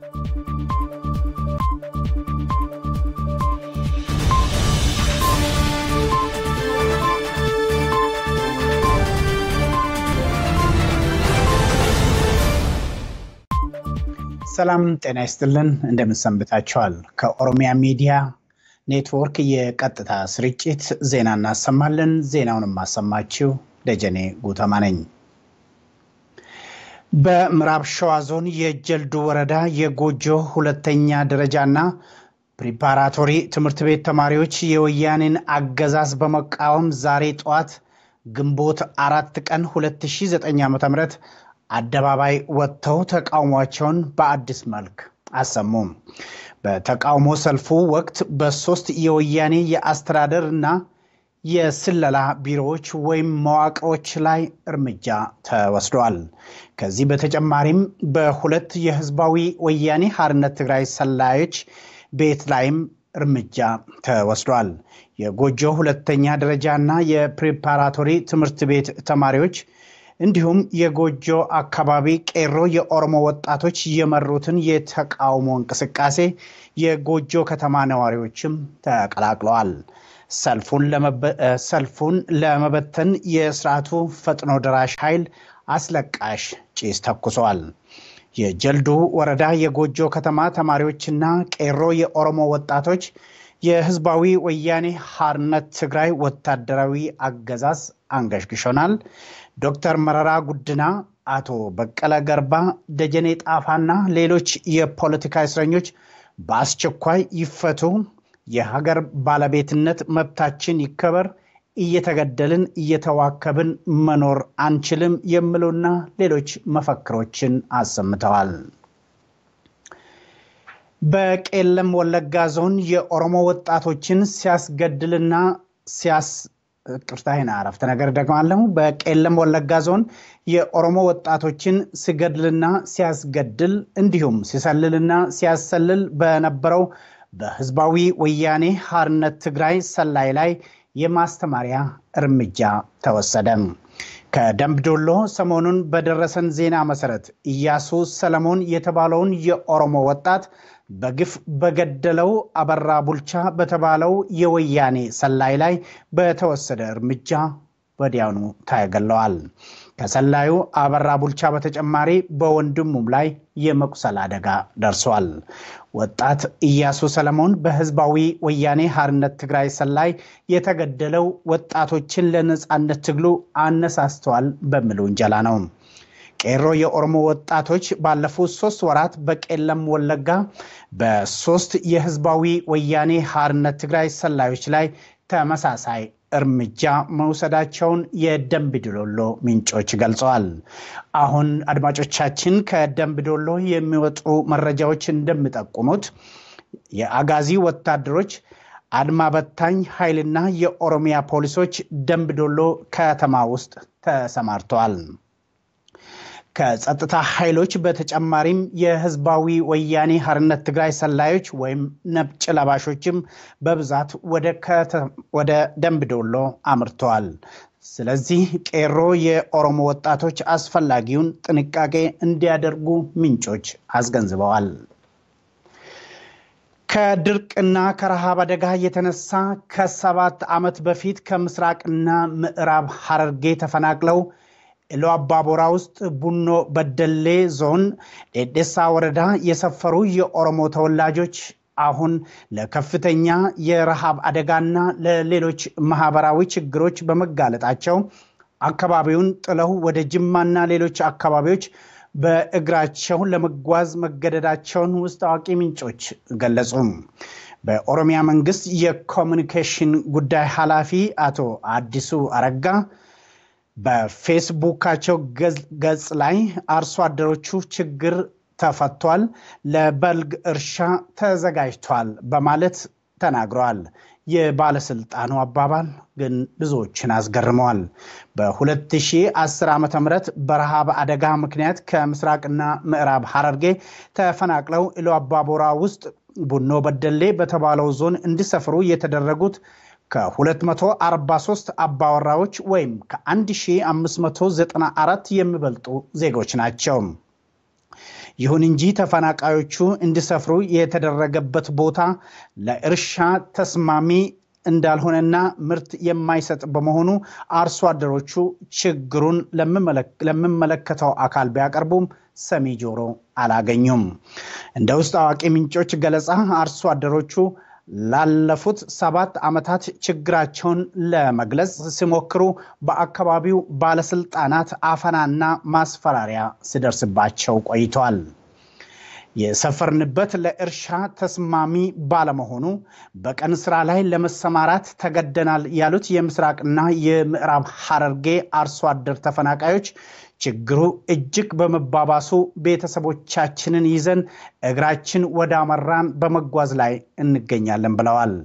ሰላም ጤና ይስጥልን እንደምን ሰንብታችኋል ከኦሮሚያ ሚዲያ ኔትወርክ የቀጥታ ስርጭት ዜና እናሰማለን ዜናውን ማሰማችሁ ደጀኔ ጉተማ ነኝ በምዕራብ ሸዋ ዞን የጀልዱ ወረዳ የጎጆ ሁለተኛ ደረጃና ፕሪፓራቶሪ ትምህርት ቤት ተማሪዎች የወያኔን አገዛዝ በመቃወም ዛሬ ጧት ግንቦት 4 ቀን 2009 ዓ.ም አደባባይ ወጥተው ተቃውሟቸውን በአዲስ መልክ አሰሙ በተቃውሞ ሰልፉ ወቅት በሶስት የወያኔ የአስተዳደርና የስለላ ቢሮዎች ወይም መዋቅሮች ላይ እርምጃ ተወስዷል ከዚህ በተጨማሪም በሁለት የህዝባዊ ወያኔ ሓርነት ትግራይ ሰላዮች ቤት ላይም እርምጃ ተወስዷል የጎጆ ሁለተኛ ደረጃና የፕሪፓራቶሪ ትምህርት ቤት ተማሪዎች እንዲሁም የጎጆ አካባቢ ቄሮ የኦሮሞ ወጣቶች የመሩትን የተቃውሞ እንቅስቃሴ የጎጆ ከተማ ነዋሪዎችም ተቀላቅለዋል ሰልፉን ለመበተን የስርዓቱ ፈጥኖ ደራሽ ኃይል አስለቃሽ ጭስ ተኩሷል የጀልዱ ወረዳ የጎጆ ከተማ ተማሪዎችና ቄሮ የኦሮሞ ወጣቶች የህዝባዊ ወያኔ ሓርነት ትግራይ ወታደራዊ አገዛዝ አንገሽግሾናል ዶክተር መረራ ጉድና አቶ በቀለ ገርባ ደጀኔ ጣፋና ሌሎች የፖለቲካ እስረኞች በአስቸኳይ ይፈቱ የሀገር ባለቤትነት መብታችን ይከበር እየተገደልን እየተዋከብን መኖር አንችልም የሚሉና ሌሎች መፈክሮችን አሰምተዋል በቄለም ወለጋ ዞን የኦሮሞ ወጣቶችን ሲያስገድልና ቅርታይና አረፍተ ነገር ደግማለሁ በቄለም ወለጋ ዞን የኦሮሞ ወጣቶችን ሲገድልና ሲያስገድል እንዲሁም ሲሰልልና ሲያሰልል በነበረው በህዝባዊ ወያኔ ሓርነት ትግራይ ሰላይ ላይ የማስተማሪያ እርምጃ ተወሰደ ከደምቢዶሎ ሰሞኑን በደረሰን ዜና መሰረት ኢያሱ ሰለሞን የተባለውን የኦሮሞ ወጣት በግፍ በገደለው አበራ ቡልቻ በተባለው የወያኔ ሰላይ ላይ በተወሰደ እርምጃ ወዲያውኑ ታገለዋል ከሰላዩ አበራ ቡልቻ በተጨማሪ በወንድሙም ላይ የመቁሰል አደጋ ደርሷል ወጣት ኢያሱ ሰለሞን በህዝባዊ ወያኔ ሓርነት ትግራይ ሰላይ የተገደለው ወጣቶችን ለነጻነት ትግሉ አነሳስተዋል በሚል ወንጀላ ነው ቄሮ የኦሮሞ ወጣቶች ባለፉት 3 ወራት በቄለም ወለጋ በሶስት የህዝባዊ ወያኔ ሓርነት ትግራይ ሰላዮች ላይ ተመሳሳይ እርምጃ መውሰዳቸውን የደምቢዶሎ ምንጮች ገልጸዋል አሁን አድማጮቻችን ከደምቢዶሎ የሚወጡ መረጃዎች እንደሚጠቁሙት የአጋዚ ወታደሮች አድማ በታኝ ኃይልና የኦሮሚያ ፖሊሶች ደምቢዶሎ ከተማ ውስጥ ተሰማርተዋል ከጸጥታ ኃይሎች በተጨማሪም የህዝባዊ ወያኔ ሓርነት ትግራይ ሰላዮች ወይም ነጭ ለባሾችም በብዛት ወደ ደምቢዶሎ አምርተዋል ስለዚህ ቄሮ የኦሮሞ ወጣቶች አስፈላጊውን ጥንቃቄ እንዲያደርጉ ምንጮች አስገንዝበዋል ከድርቅና ከረሃብ አደጋ የተነሳ ከ7 ዓመት በፊት ከምስራቅና ምዕራብ ሐረርጌ ተፈናቅለው ኢሉ አባቦራ ውስጥ ቡኖ በደሌ ዞን ዴዴሳ ወረዳ የሰፈሩ የኦሮሞ ተወላጆች አሁን ለከፍተኛ የረሃብ አደጋና ለሌሎች ማህበራዊ ችግሮች በመጋለጣቸው አካባቢውን ጥለው ወደ ጅማና ሌሎች አካባቢዎች በእግራቸው ለመጓዝ መገደዳቸውን ውስጥ አዋቂ ምንጮች ገለጹ በኦሮሚያ መንግስት የኮሙኒኬሽን ጉዳይ ኃላፊ አቶ አዲሱ አረጋ በፌስቡካቸው ገጽ ላይ አርሶ አደሮቹ ችግር ተፈቷል ለበልግ እርሻ ተዘጋጅቷል በማለት ተናግረዋል የባለስልጣኑ አባባል ግን ብዙዎችን አስገርመዋል በ2010 ዓ.ም በረሃብ አደጋ ምክንያት ከምስራቅና ምዕራብ ሐረርጌ ተፈናቅለው ኢሉ አባቦራ ውስጥ ቡኖ በደሌ በተባለው ዞን እንዲሰፍሩ የተደረጉት ከ243 አባወራዎች ወይም ከ1594 የሚበልጡ ዜጎች ናቸው ይሁን እንጂ ተፈናቃዮቹ እንዲሰፍሩ የተደረገበት ቦታ ለእርሻ ተስማሚ እንዳልሆነና ምርት የማይሰጥ በመሆኑ አርሶ አደሮቹ ችግሩን ለሚመለከተው አካል ቢያቀርቡም ሰሚ ጆሮ አላገኙም። እንደ ውስጥ አዋቂ ምንጮች ገለጻ አርሶ አደሮቹ ላለፉት 7 ዓመታት ችግራቸውን ለመግለጽ ሲሞክሩ በአካባቢው ባለስልጣናት አፈናና ማስፈራሪያ ሲደርስባቸው ቆይቷል። የሰፈርንበት ለእርሻ ተስማሚ ባለመሆኑ በቀን ስራ ላይ ለመሰማራት ተገደናል ያሉት የምስራቅና የምዕራብ ሐረርጌ አርሶ አደር ተፈናቃዮች ችግሩ እጅግ በመባባሱ ቤተሰቦቻችንን ይዘን እግራችን ወደ አመራን በመጓዝ ላይ እንገኛለን ብለዋል።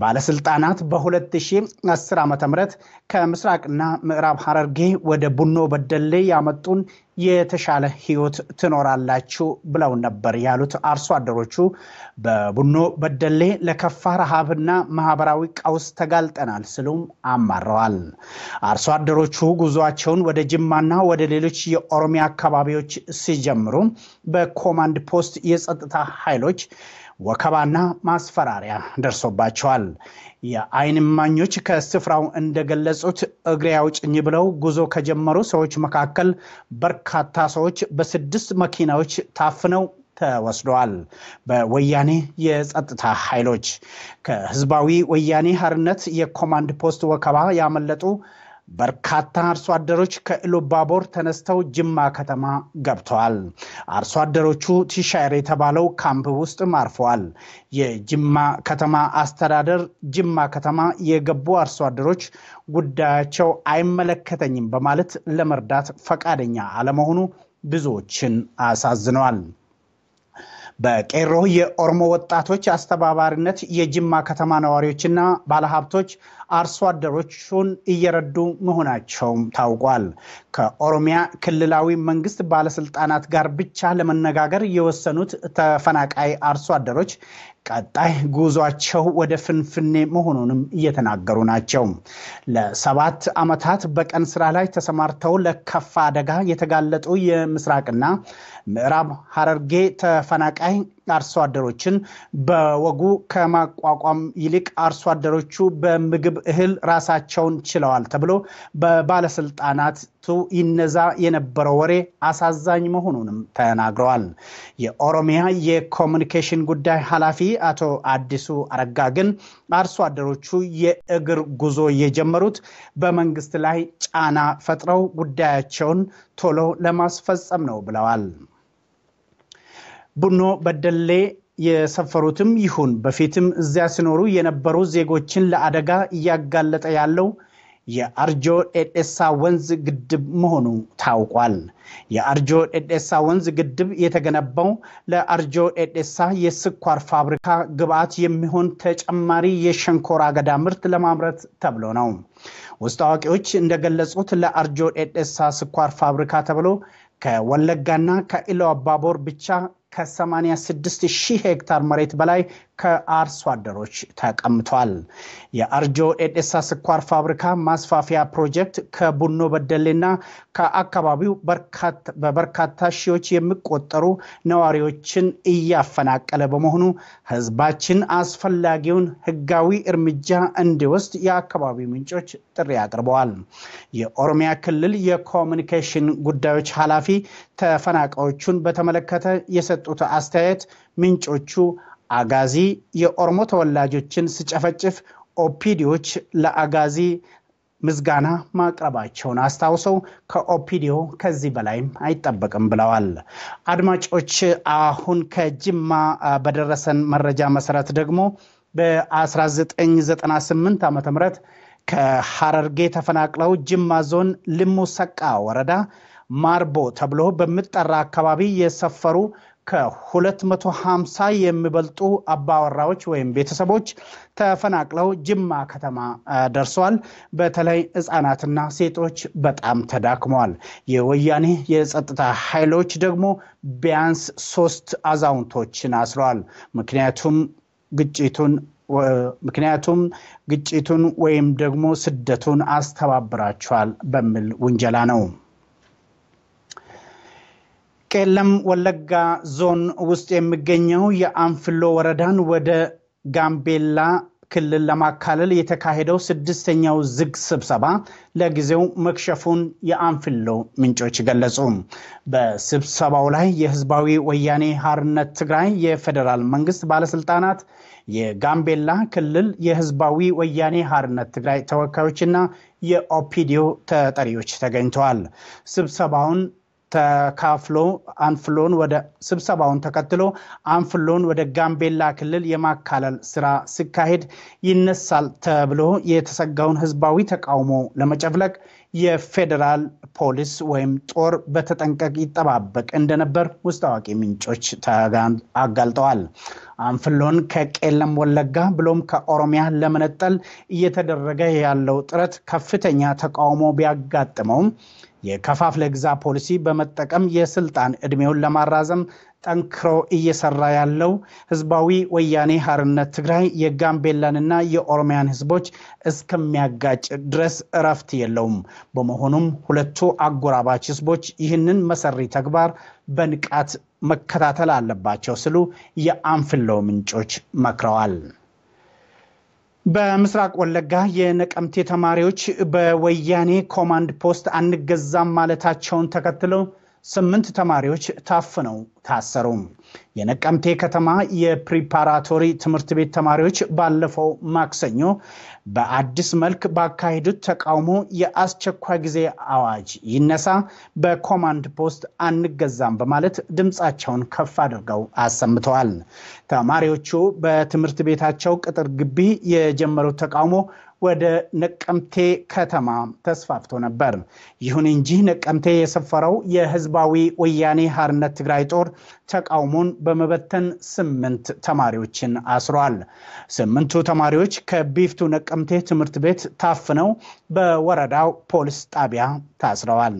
ባለስልጣናት በ2010 ዓመተ ምህረት ከምስራቅና ምዕራብ ሐረርጌ ወደ ቡኖ በደሌ ያመጡን የተሻለ ህይወት ትኖራላችሁ ብለው ነበር ያሉት አርሶ አደሮቹ በቡኖ በደሌ ለከፋ ረሃብና ማህበራዊ ቀውስ ተጋልጠናል ሲሉም አማረዋል። አርሶ አደሮቹ ጉዟቸውን ወደ ጅማና ወደ ሌሎች የኦሮሚያ አካባቢዎች ሲጀምሩ በኮማንድ ፖስት የጸጥታ ኃይሎች ወከባና ማስፈራሪያ ደርሶባቸዋል። የአይን እማኞች ከስፍራው እንደገለጹት እግሬ አውጭኝ ብለው ጉዞ ከጀመሩ ሰዎች መካከል በርካታ ሰዎች በ6 መኪናዎች ታፍነው ተወስደዋል። በወያኔ የጸጥታ ኃይሎች ከህዝባዊ ወያኔ ሓርነት የኮማንድ ፖስት ወከባ ያመለጡ በርካታ አርሶ አደሮች ከኢሉባቦር ተነስተው ጅማ ከተማ ገብተዋል። አርሶ አደሮቹ ቲሻይር የተባለው ካምፕ ውስጥ ማርፈዋል። የጅማ ከተማ አስተዳደር ጅማ ከተማ የገቡ አርሶ አደሮች ጉዳያቸው አይመለከተኝም በማለት ለመርዳት ፈቃደኛ አለመሆኑ ብዙዎችን አሳዝነዋል። በቄሮ የኦሮሞ ወጣቶች አስተባባሪነት የጅማ ከተማ ነዋሪዎችና ባለሀብቶች አርሶ አደሮቹን እየረዱ መሆናቸው ታውቋል። ከኦሮሚያ ክልላዊ መንግስት ባለስልጣናት ጋር ብቻ ለመነጋገር የወሰኑት ተፈናቃይ አርሶ አደሮች ቀጣይ ጉዟቸው ወደ ፍንፍኔ መሆኑንም እየተናገሩ ናቸው። ለ7 ዓመታት በቀን ስራ ላይ ተሰማርተው ለከፋ አደጋ የተጋለጡ የምስራቅና ምዕራብ ሐረርጌ ተፈናቃይ አርሶ አደሮችን በወጉ ከማቋቋም ይልቅ አርሶ አደሮቹ በምግብ እህል ራሳቸውን ችለዋል ተብሎ በባለስልጣናቱ ይነዛ የነበረው ወሬ አሳዛኝ መሆኑንም ተናግረዋል። የኦሮሚያ የኮሙኒኬሽን ጉዳይ ኃላፊ አቶ አዲሱ አረጋ ግን አርሶ አደሮቹ የእግር ጉዞ የጀመሩት በመንግስት ላይ ጫና ፈጥረው ጉዳያቸውን ቶሎ ለማስፈጸም ነው ብለዋል። ቡኖ በደሌ የሰፈሩትም ይሁን በፊትም እዚያ ሲኖሩ የነበሩ ዜጎችን ለአደጋ እያጋለጠ ያለው የአርጆ ኤዴሳ ወንዝ ግድብ መሆኑ ታውቋል። የአርጆ ኤዴሳ ወንዝ ግድብ የተገነባው ለአርጆ ኤዴሳ የስኳር ፋብሪካ ግብዓት የሚሆን ተጨማሪ የሸንኮራ አገዳ ምርት ለማምረት ተብሎ ነው። ውስጥ አዋቂዎች እንደገለጹት ለአርጆ ኤዴሳ ስኳር ፋብሪካ ተብሎ ከወለጋና ከኢሉባቦር ብቻ ከ86,000 ሄክታር መሬት በላይ ከአርሶ አደሮች ተቀምጧል። የአርጆ ኤዴሳ ስኳር ፋብሪካ ማስፋፊያ ፕሮጀክት ከቡኖ በደሌና ከአካባቢው በበርካታ ሺዎች የሚቆጠሩ ነዋሪዎችን እያፈናቀለ በመሆኑ ህዝባችን አስፈላጊውን ህጋዊ እርምጃ እንዲወስድ የአካባቢው ምንጮች ጥሪ አቅርበዋል። የኦሮሚያ ክልል የኮሙኒኬሽን ጉዳዮች ኃላፊ ተፈናቃዮቹን በተመለከተ የሰጡት አስተያየት ምንጮቹ አጋዚ የኦሮሞ ተወላጆችን ሲጨፈጭፍ ኦፒዲዮች ለአጋዚ ምስጋና ማቅረባቸውን አስታውሰው ከኦፒዲዮ ከዚህ በላይም አይጠበቅም ብለዋል። አድማጮች አሁን ከጅማ በደረሰን መረጃ መሰረት ደግሞ በ1998 ዓመተ ምህረት ከሐረርጌ ተፈናቅለው ጅማ ዞን ልሙ ሰቃ ወረዳ ማርቦ ተብሎ በሚጠራ አካባቢ የሰፈሩ ከ250 የሚበልጡ አባወራዎች ወይም ቤተሰቦች ተፈናቅለው ጅማ ከተማ ደርሰዋል። በተለይ ህፃናትና ሴቶች በጣም ተዳክመዋል። የወያኔ የጸጥታ ኃይሎች ደግሞ ቢያንስ 3 አዛውንቶችን አስረዋል። ምክንያቱም ግጭቱን ወይም ደግሞ ስደቱን አስተባብራቸዋል በሚል ውንጀላ ነው። ቄለም ወለጋ ዞን ውስጥ የሚገኘው የአንፍሎ ወረዳን ወደ ጋምቤላ ክልል ለማካለል የተካሄደው ስድስተኛው ዝግ ስብሰባ ለጊዜው መክሸፉን የአንፍሎ ምንጮች ገለጹ። በስብሰባው ላይ የህዝባዊ ወያኔ ሓርነት ትግራይ የፌደራል መንግስት ባለስልጣናት፣ የጋምቤላ ክልል የህዝባዊ ወያኔ ሓርነት ትግራይ ተወካዮችና የኦፒዲዮ ተጠሪዎች ተገኝተዋል። ስብሰባውን ተከትሎ አንፍሎን ወደ ጋምቤላ ክልል የማካለል ስራ ሲካሄድ ይነሳል ተብሎ የተሰጋውን ህዝባዊ ተቃውሞ ለመጨፍለቅ የፌደራል ፖሊስ ወይም ጦር በተጠንቀቅ ይጠባበቅ እንደነበር ውስጥ አዋቂ ምንጮች አጋልጠዋል። አንፍሎን ከቄለም ወለጋ ብሎም ከኦሮሚያ ለመነጠል እየተደረገ ያለው ጥረት ከፍተኛ ተቃውሞ ቢያጋጥመው የከፋፍለ ግዛ ፖሊሲ በመጠቀም የስልጣን እድሜውን ለማራዘም ጠንክሮ እየሰራ ያለው ህዝባዊ ወያኔ ሓርነት ትግራይ የጋምቤላንና የኦሮሚያን ህዝቦች እስከሚያጋጭ ድረስ እረፍት የለውም። በመሆኑም ሁለቱ አጎራባች ህዝቦች ይህንን መሰሪ ተግባር በንቃት መከታተል አለባቸው ሲሉ የአንፍሎ ምንጮች መክረዋል። በምስራቅ ወለጋ የነቀምቴ ተማሪዎች በወያኔ ኮማንድ ፖስት አንገዛም ማለታቸውን ተከትለው 8 ተማሪዎች ታፍነው ታሰሩ። የነቀምቴ ከተማ የፕሪፓራቶሪ ትምህርት ቤት ተማሪዎች ባለፈው ማክሰኞ በአዲስ መልክ ባካሄዱት ተቃውሞ የአስቸኳይ ጊዜ አዋጅ ይነሳ፣ በኮማንድ ፖስት አንገዛም በማለት ድምጻቸውን ከፍ አድርገው አሰምተዋል። ተማሪዎቹ በትምህርት ቤታቸው ቅጥር ግቢ የጀመሩት ተቃውሞ ወደ ነቀምቴ ከተማ ተስፋፍቶ ነበር። ይሁን እንጂ ነቀምቴ የሰፈረው የህዝባዊ ወያኔ ሓርነት ትግራይ ጦር ተቃውሞን በመበተን 8 ተማሪዎችን አስሯል። 8ቱ ተማሪዎች ከቢፍቱ ነቀምቴ ትምህርት ቤት ታፍነው በወረዳው ፖሊስ ጣቢያ ታስረዋል።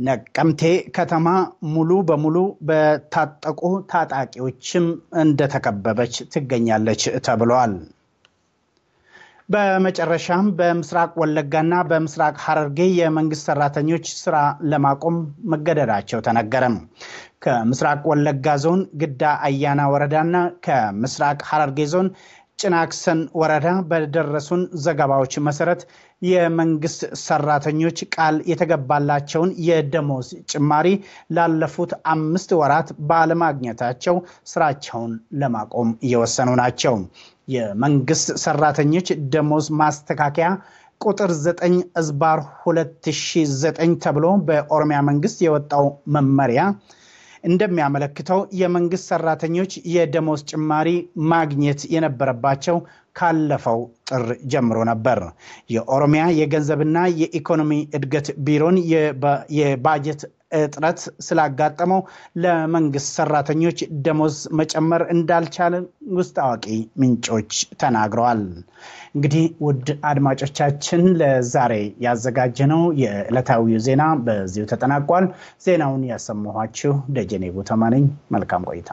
ነቀምቴ ከተማ ሙሉ በሙሉ በታጠቁ ታጣቂዎችም እንደተከበበች ትገኛለች ተብሏል። በመጨረሻም በምስራቅ ወለጋና በምስራቅ ሐረርጌ የመንግስት ሰራተኞች ስራ ለማቆም መገደዳቸው ተነገረ። ከምስራቅ ወለጋ ዞን ግዳ አያና ወረዳና ከምስራቅ ሐረርጌ ዞን ጭናክሰን ወረዳ በደረሱን ዘገባዎች መሰረት የመንግስት ሰራተኞች ቃል የተገባላቸውን የደሞዝ ጭማሪ ላለፉት 5 ወራት ባለማግኘታቸው ስራቸውን ለማቆም እየወሰኑ ናቸው። የመንግስት ሰራተኞች ደሞዝ ማስተካከያ ቁጥር 9/2009 ተብሎ በኦሮሚያ መንግስት የወጣው መመሪያ እንደሚያመለክተው የመንግስት ሰራተኞች የደሞዝ ጭማሪ ማግኘት የነበረባቸው ካለፈው ጥር ጀምሮ ነበር። የኦሮሚያ የገንዘብና የኢኮኖሚ እድገት ቢሮን የባጀት እጥረት ስላጋጠመው ለመንግስት ሰራተኞች ደሞዝ መጨመር እንዳልቻለ ውስጥ አዋቂ ምንጮች ተናግረዋል። እንግዲህ ውድ አድማጮቻችን ለዛሬ ያዘጋጀነው የዕለታዊው ዜና በዚሁ ተጠናቋል። ዜናውን ያሰማኋችሁ ደጀኔ ጉተማ ነኝ። መልካም ቆይታ።